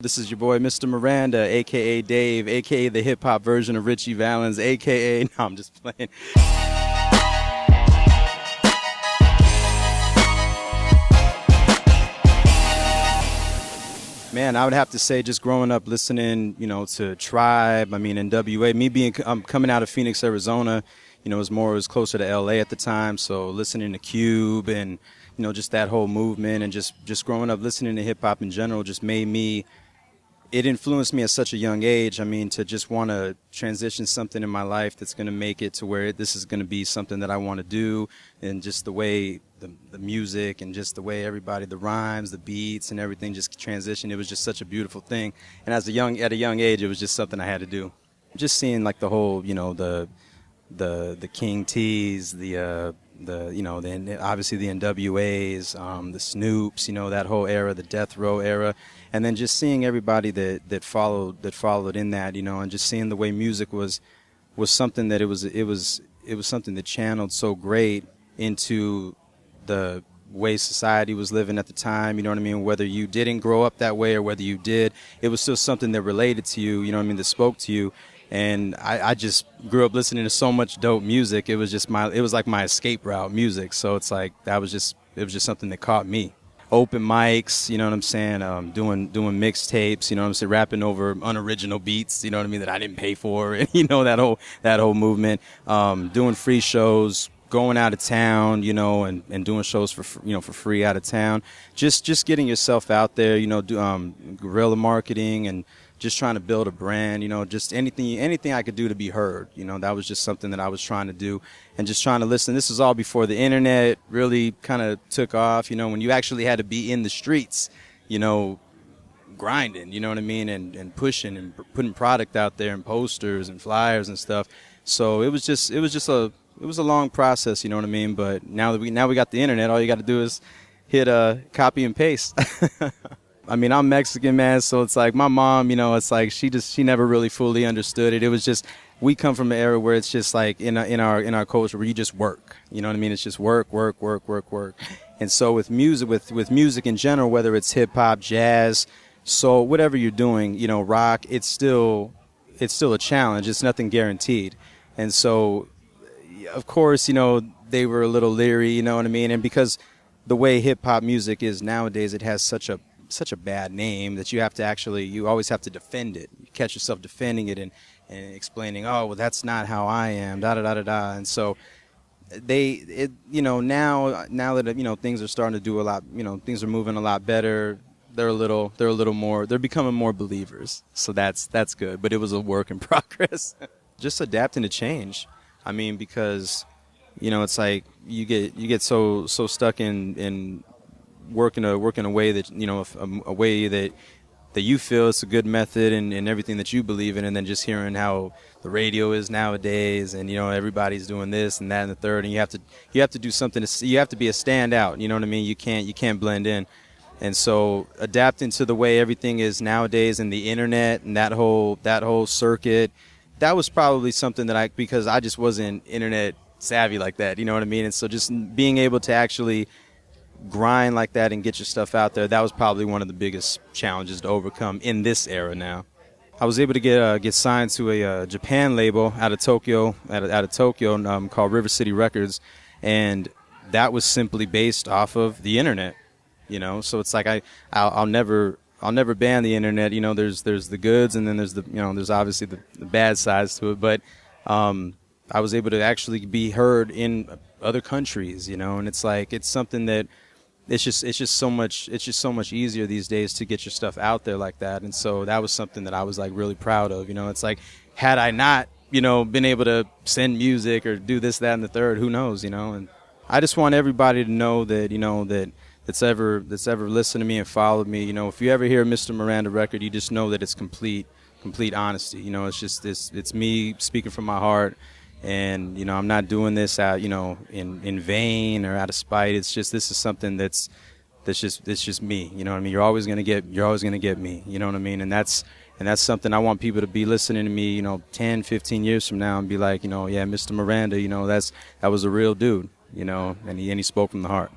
This is your boy, Mr. Miranda, a.k.a. Dave, a.k.a. the hip-hop version of Richie Valens, a.k.a. No, I'm just playing. Man, I would have to say just growing up listening, to Tribe, NWA, I'm coming out of Phoenix, Arizona, it was closer to LA at the time, so listening to Cube and, just that whole movement and just growing up listening to hip hop in general just it influenced me at such a young age. To just want to transition something in my life that's going to make it to where this is going to be something that I want to do, and just the way the music and just the way everybody, the rhymes, the beats and everything just transitioned. It was just such a beautiful thing. And at a young age, it was just something I had to do. Just seeing like the whole, the King T's, obviously the NWAs, the Snoops, that whole era, the Death Row era, and then just seeing everybody that followed in that, and just seeing the way music was something that it was something that channeled so great into the way society was living at the time, whether you didn't grow up that way or whether you did, it was still something that related to you, that spoke to you. And I just grew up listening to so much dope music. It was like my escape route music. So it's like it was just something that caught me. Open mics, doing mixtapes, rapping over unoriginal beats, that I didn't pay for, and that whole movement. Doing free shows, going out of town, and doing shows for free out of town. Just getting yourself out there, guerrilla marketing and just trying to build a brand, just anything I could do to be heard. That was just something that I was trying to do, and just trying to listen. This was all before the internet really kind of took off, when you actually had to be in the streets, grinding, and pushing and putting product out there and posters and flyers and stuff. So it was a long process, But now we got the internet, all you got to do is hit copy and paste. I'm Mexican, man, so it's like my mom, it's like she never really fully understood it. It was just, we come from an era where it's just like in our culture where you just work. It's just work. And so with music in general, whether it's hip hop, jazz, soul, whatever you're doing, rock, it's still a challenge. It's nothing guaranteed. And so, of course, they were a little leery, and because the way hip hop music is nowadays, it has such a bad name that you always have to defend it. You catch yourself defending it and explaining, oh, well, that's not how I am, da-da-da-da-da. And so now that, things are starting to do a lot, things are moving a lot better, they're becoming more believers. So that's good. But it was a work in progress. Just adapting to change. Because, it's like you get so stuck in working a way that a way that you feel it's a good method and everything that you believe in, and then just hearing how the radio is nowadays, and everybody's doing this and that and the third, and you have to do something. You have to be a standout. You can't blend in, and so adapting to the way everything is nowadays and the internet and that whole circuit, that was probably something that because I just wasn't internet savvy like that. And so just being able to actually grind like that and get your stuff out there, that was probably one of the biggest challenges to overcome in this era now. I was able to get signed to a Japan label out of Tokyo called River City Records, and that was simply based off of the internet. So it's like I'll never ban the internet. There's the goods, and then there's there's obviously the bad sides to it, but I was able to actually be heard in other countries, and it's like it's something that it's just so much easier these days to get your stuff out there like that. And so that was something that I was like really proud of. It's like, had I not been able to send music or do this, that, and the third, who knows, and I just want everybody to know that that's ever listened to me and followed me, if you ever hear Mr. Miranda record, you just know that it's complete honesty. It's just it's me speaking from my heart. And, I'm not doing this out, in vain or out of spite. It's just, this is something that's just me. You're always going to get me, And that's something I want people to be listening to me, 10, 15 years from now and be like, yeah, Mr. Miranda, that was a real dude, and he spoke from the heart.